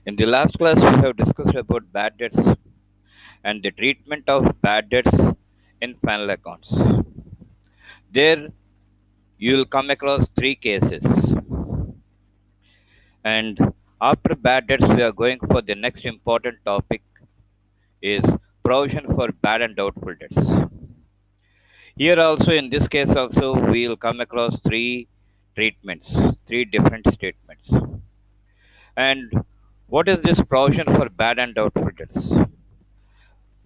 In the last class, we have discussed about bad debts and the treatment of bad debts in final accounts. There, you will come across three cases. And after bad debts, we are going for the next important topic is provision for bad and doubtful debts. Here also, in this case also, we will come across three treatments, three different statements. And what is this provision for bad and doubtful debts?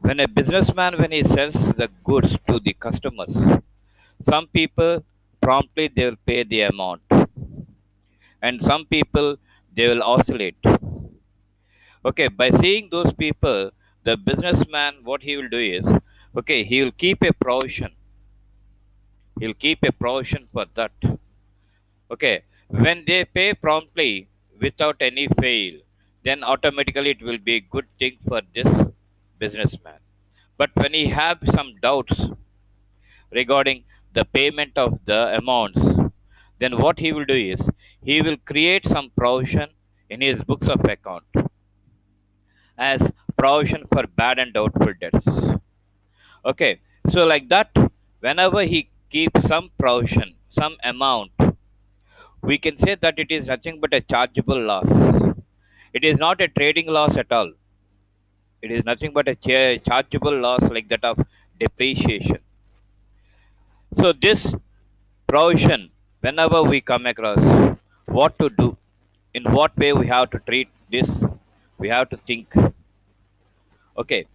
When a businessman, when he sells the goods to the customers, some people promptly they will pay the amount, and some people they will oscillate. Okay, by seeing those people, the businessman what he will do is, okay, he will keep a provision. He'll keep a provision for that. Okay, when they pay promptly without any fail, then automatically it will be a good thing for this businessman. But when he have some doubts regarding the payment of the amounts, then what he will do is he will create some provision in his books of account as provision for bad and doubtful debts. Okay, so like that, whenever he keeps some provision, some amount, we can say that it is nothing but a chargeable loss. It is not a trading loss at all. It is nothing but a chargeable loss like that of depreciation. So this provision, whenever we come across what to do, in what way we have to treat this, we have to think. Okay.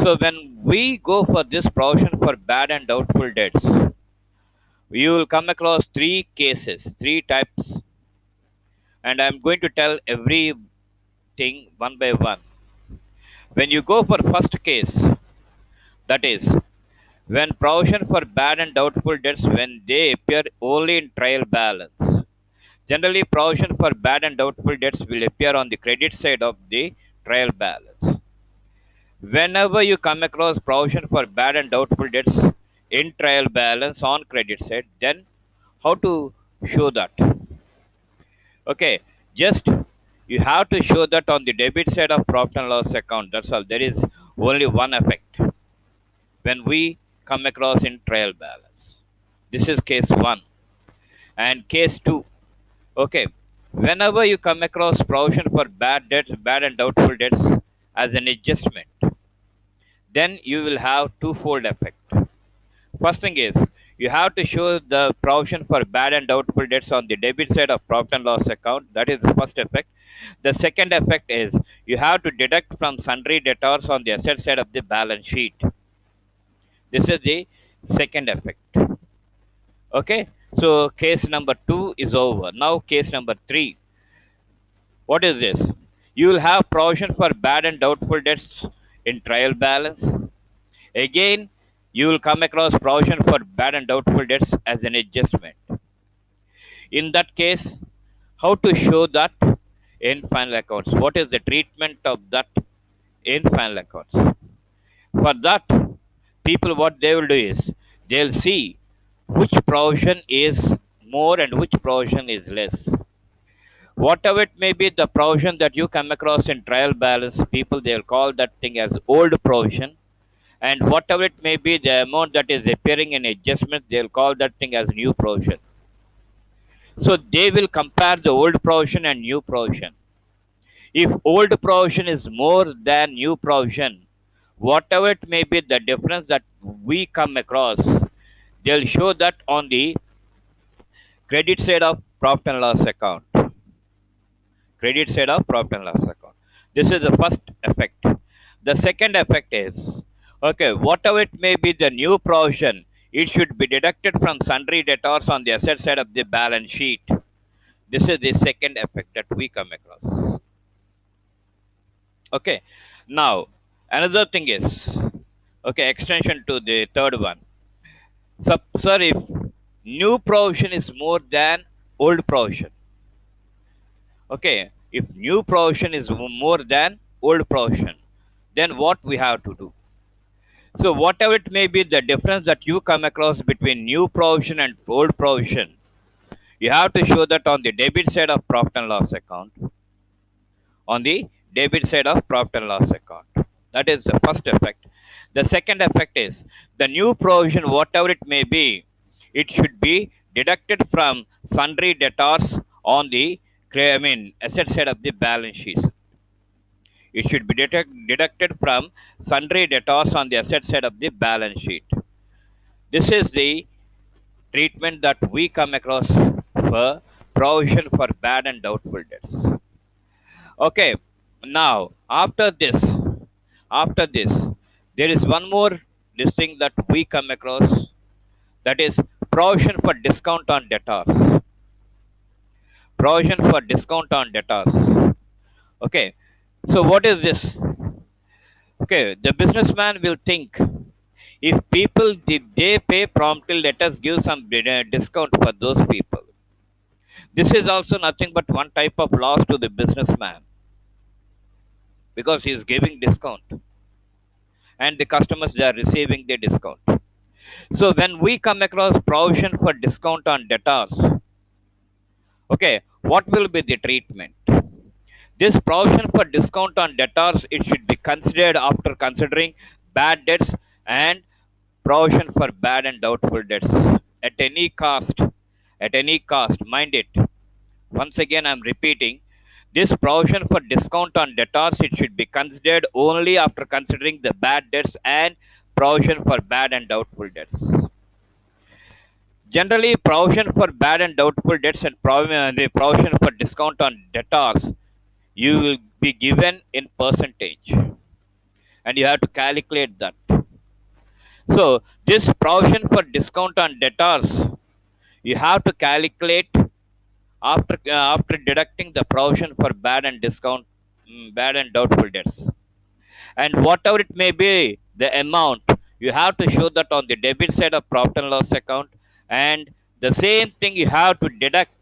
So when we go for this provision for bad and doubtful debts, you will come across three cases, three types, and I'm going to tell everything one by one. When you go for first case, that is when provision for bad and doubtful debts when they appear only in trial balance. Generally, provision for bad and doubtful debts will appear on the credit side of the trial balance. Whenever you come across provision for bad and doubtful debts in trial balance on credit side, then how to show that? Okay, just you have to show that on the debit side of profit and loss account. That's all. There is only one effect when we come across in trial balance. This is case one. And case two. Okay, whenever you come across provision for bad debts, bad and doubtful debts as an adjustment, then you will have twofold effect. First thing is you have to show the provision for bad and doubtful debts on the debit side of profit and loss account. That is the first effect. The second effect is you have to deduct from sundry debtors on the asset side of the balance sheet. This is the second effect. Okay, so case number two is over. Now case number three. What is this? You will have provision for bad and doubtful debts in trial balance. Again, you will come across provision for bad and doubtful debts as an adjustment. In that case, how to show that in final accounts? What is the treatment of that in final accounts? For that, people what they will do is they'll see which provision is more and which provision is less. Whatever it may be, the provision that you come across in trial balance, people they'll call that thing as old provision, and whatever it may be, the amount that is appearing in adjustment, they'll call that thing as new provision. So they will compare the old provision and new provision. If old provision is more than new provision, whatever it may be, the difference that we come across, they'll show that on the credit side of profit and loss account. Credit side of profit and loss account. This is the first effect. The second effect is okay, whatever it may be the new provision, it should be deducted from sundry debtors on the asset side of the balance sheet. This is the second effect that we come across. Okay. Now another thing is okay, extension to the third one. So, sir, if new provision is more than old provision, okay, if new provision is more than old provision, then what we have to do? So whatever it may be, the difference that you come across between new provision and old provision, you have to show that on the debit side of profit and loss account. On the debit side of profit and loss account. That is the first effect. The second effect is the new provision, whatever it may be, it should be deducted from sundry debtors on the asset side of the balance sheet. It should be deducted from sundry debtors on the asset side of the balance sheet. This is the treatment that we come across for provision for bad and doubtful debts. Okay, now after this, there is one more this thing that we come across, that is provision for discount on debtors. Provision for discount on debtors. Okay, so what is this? Okay, the businessman will think, if people if they pay promptly, let us give some discount for those people. This is also nothing but one type of loss to the businessman because he is giving discount and the customers they are receiving the discount. So when we come across provision for discount on debtors, okay, what will be the treatment? This provision for discount on debtors, it should be considered after considering bad debts and provision for bad and doubtful debts at any cost. At any cost, mind it. Once again, I'm repeating, this provision for discount on debtors, it should be considered only after considering the bad debts and provision for bad and doubtful debts. Generally, provision for bad and doubtful debts and the provision for discount on debtors, you will be given in percentage, and you have to calculate that. So, this provision for discount on debtors, you have to calculate after deducting the provision for bad and bad and doubtful debts, and whatever it may be the amount, you have to show that on the debit side of profit and loss account, and the same thing you have to deduct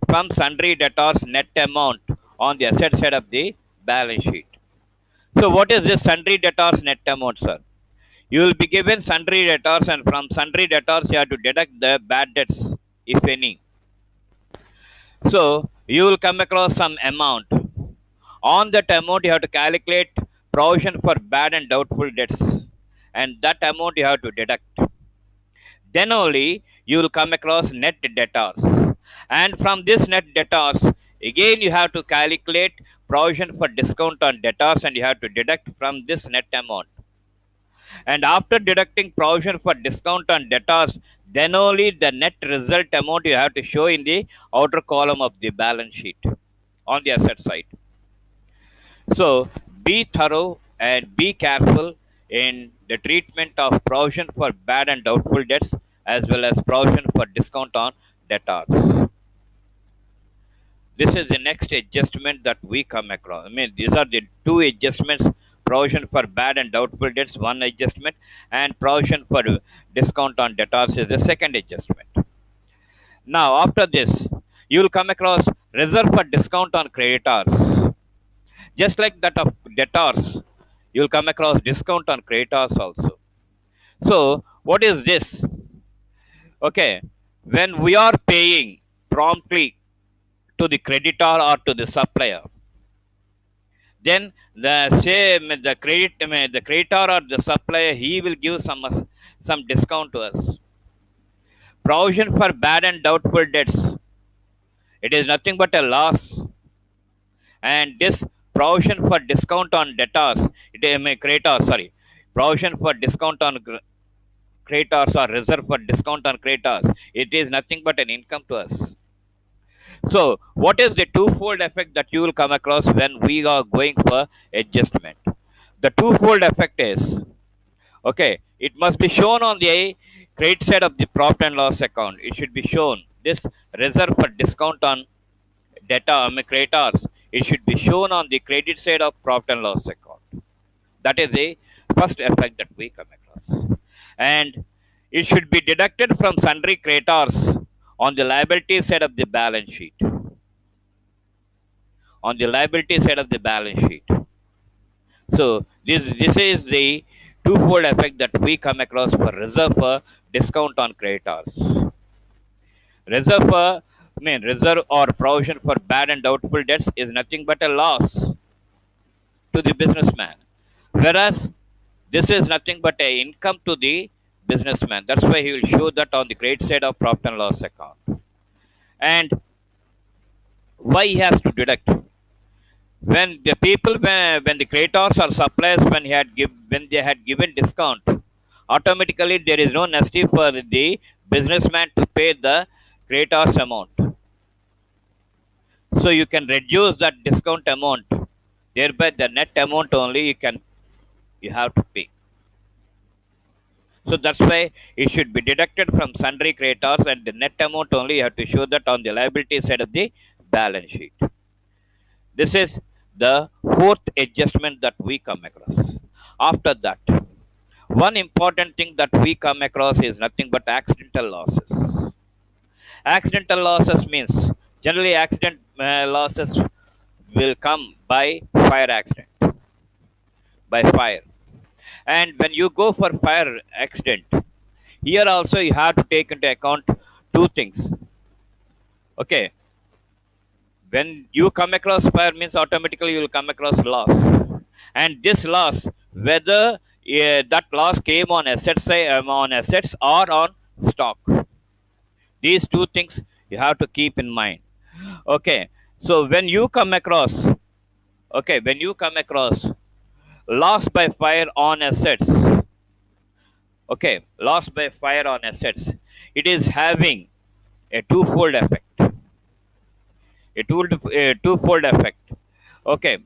from sundry debtors net amount on the asset side of the balance sheet. So what is this sundry debtors net amount, sir? You will be given sundry debtors, and from sundry debtors you have to deduct the bad debts, if any. So you will come across some amount. On that amount, you have to calculate provision for bad and doubtful debts, and that amount you have to deduct. Then only you will come across net debtors, and from this net debtors, again you have to calculate provision for discount on debtors, and you have to deduct from this net amount. And after deducting provision for discount on debtors, then only the net result amount you have to show in the outer column of the balance sheet on the asset side. So be thorough and be careful in the treatment of provision for bad and doubtful debts as well as provision for discount on debtors. This is the next adjustment that we come across. These are the two adjustments: provision for bad and doubtful debts, one adjustment, and provision for discount on debtors is the second adjustment. Now, after this, you will come across reserve for discount on creditors. Just like that of debtors, you will come across discount on creditors also. So, what is this? Okay, when we are paying promptly to the creditor or to the supplier, then the creditor or the supplier, he will give some discount to us. Provision for bad and doubtful debts, it is nothing but a loss, and this provision for discount on debtors, creditors, sorry, provision for discount on creditors or reserve for discount on creditors, it is nothing but an income to us. So, what is the twofold effect that you will come across when we are going for adjustment? The twofold effect is, okay, it must be shown on the credit side of the profit and loss account. It should be shown this reserve for discount on creditors. It should be shown on the credit side of profit and loss account. That is the first effect that we come across. And it should be deducted from sundry creditors on the liability side of the balance sheet. On the liability side of the balance sheet. So this is the twofold effect that we come across for reserve for discount on creditors. Reserve for I mean, reserve or provision for bad and doubtful debts is nothing but a loss to the businessman. Whereas this is nothing but a income to the businessman. That's why he will show that on the credit side of profit and loss account. And why he has to deduct? When the people, when the creditors or suppliers, when they had given discount, automatically there is no necessity for the businessman to pay the creditors amount. So you can reduce that discount amount. Thereby, the net amount only you have to pay. So that's why it should be deducted from sundry creditors, and the net amount only you have to show that on the liability side of the balance sheet. This is the fourth adjustment that we come across. After that, one important thing that we come across is nothing but accidental losses. Accidental losses means generally accident losses will come by fire accident, by fire. And when you go for fire accident, here also you have to take into account two things. Okay, when you come across fire means automatically you will come across loss, and this loss, whether that loss came on assets, on assets or on stock, these two things you have to keep in mind. Okay, so when you come across, when you come across loss by fire on assets, loss by fire on assets, it is having a twofold effect. A twofold effect. Okay,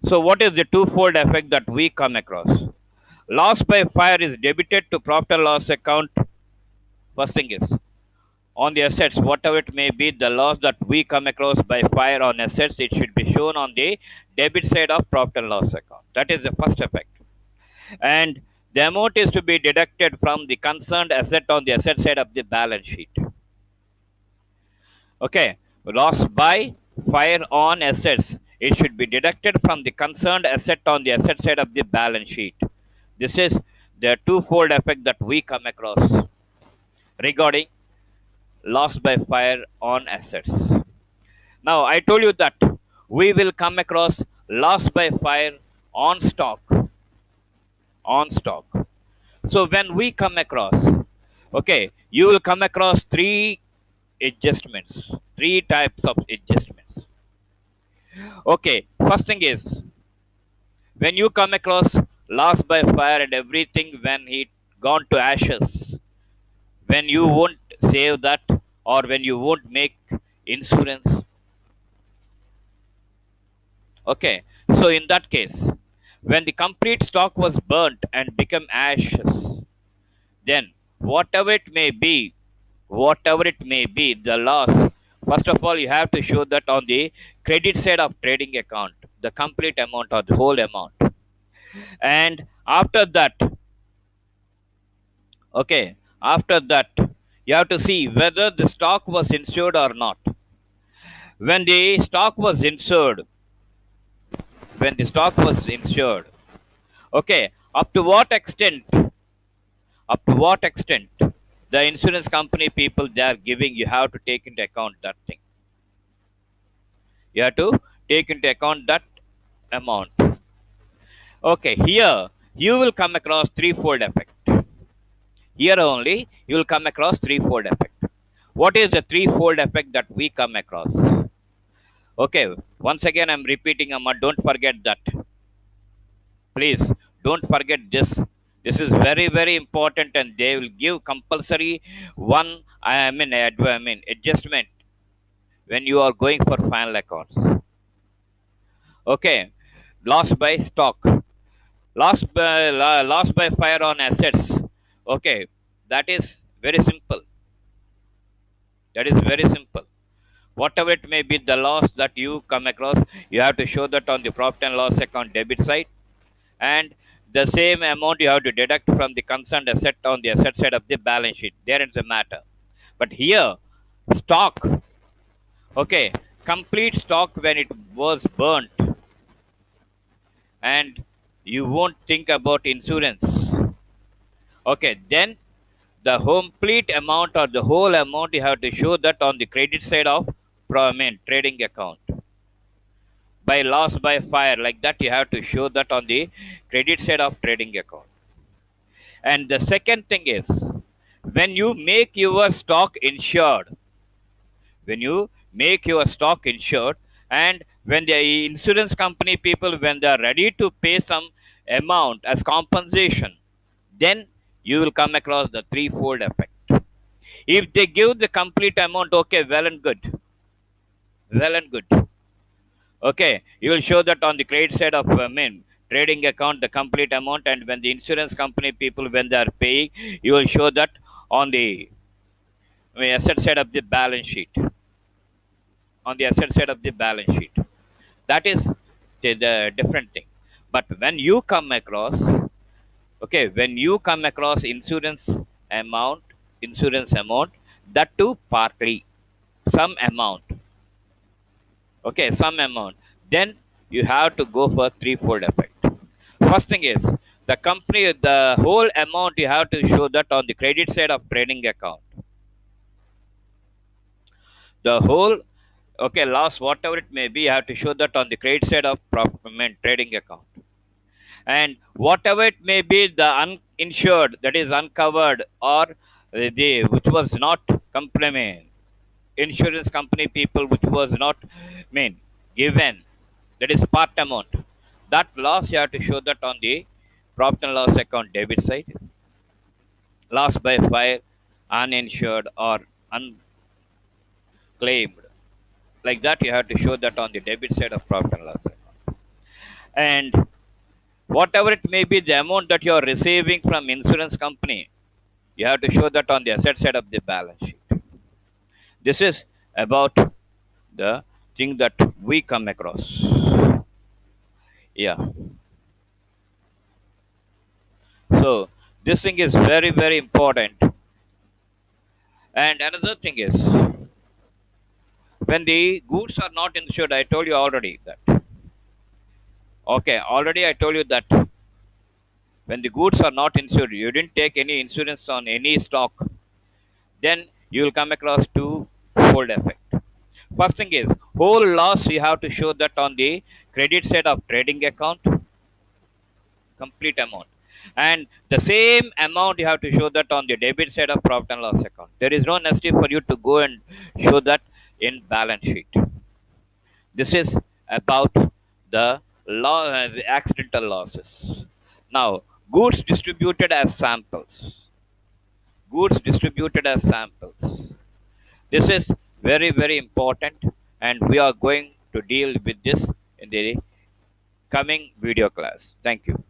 so what is the twofold effect that we come across? Loss by fire is debited to profit and loss account. First thing is on the assets, whatever it may be, the loss that we come across by fire on assets, it should be shown on the debit side of profit and loss account. That is the first effect. And the amount is to be deducted from the concerned asset on the asset side of the balance sheet. Okay, loss by fire on assets, it should be deducted from the concerned asset on the asset side of the balance sheet. This is the twofold effect that we come across regarding loss by fire on assets. Now, I told you that we will come across loss by fire on stock. On stock. So, when we come across, you will come across three adjustments, three types of adjustments. Okay, first thing is when you come across loss by fire and everything, when it gone to ashes, when you won't save that, or when you won't make insurance. Okay, so in that case, when the complete stock was burnt and become ashes, then whatever it may be, the loss, first of all you have to show that on the credit side of trading account, the complete amount or the whole amount. And after that, after that, you have to see whether the stock was insured or not. When the stock was insured, when the stock was insured, up to what extent, the insurance company people they are giving, you have to take into account that thing. You have to take into account that amount. Okay, here you will come across threefold effect. Here only you will come across threefold effect. What is the threefold effect that we come across? Okay, once again I'm repeating, Amma, don't forget that. Please don't forget this. This is very, very important, and they will give compulsory one. I mean adjustment when you are going for final accounts. Okay, loss by stock, loss by fire on assets. Okay, that is very simple. That is very simple. Whatever it may be, the loss that you come across, you have to show that on the profit and loss account debit side, and the same amount you have to deduct from the concerned asset on the asset side of the balance sheet. There is a matter. But here, stock, okay, complete stock when it was burnt, and you won't think about insurance. Okay, then the complete amount or the whole amount you have to show that on the credit side of trading account. By loss by fire, like that, you have to show that on the credit side of trading account. And the second thing is, when you make your stock insured, when you make your stock insured, and when the insurance company people, when they are ready to pay some amount as compensation, then you will come across the threefold effect. If they give the complete amount, okay, well and good, well and good. Okay, you will show that on the credit side of trading account the complete amount, and when the insurance company people, when they are paying, you will show that on the asset side of the balance sheet, on the asset side of the balance sheet. That is the different thing. But when you come across, okay, when you come across amount insurance amount, that too partly, some amount, okay, some amount, then you have to go for threefold effect. First thing is, the company, the whole amount you have to show that on the credit side of trading account, the whole, okay, loss whatever it may be, you have to show that on the credit side of trading account. And whatever it may be, the uninsured, that is uncovered, or the which was not complement insurance company people, which was not mean given, that is part amount, that loss you have to show that on the profit and loss account debit side. Loss by fire, uninsured or unclaimed, like that, you have to show that on the debit side of profit and loss account. And whatever it may be, the amount that you are receiving from insurance company, you have to show that on the asset side of the balance sheet. This is about the thing that we come across. Yeah. So this thing is very, very important. And another thing is, when the goods are not insured, I told you already that. Okay, already I told you that when the goods are not insured, you didn't take any insurance on any stock, then you will come across two fold effect. First thing is, whole loss you have to show that on the credit side of trading account, complete amount. And the same amount you have to show that on the debit side of profit and loss account. There is no necessity for you to go and show that in balance sheet. This is about the accidental losses. Now, goods distributed as samples. Goods distributed as samples. This is very, very important, and we are going to deal with this in the coming video class. Thank you.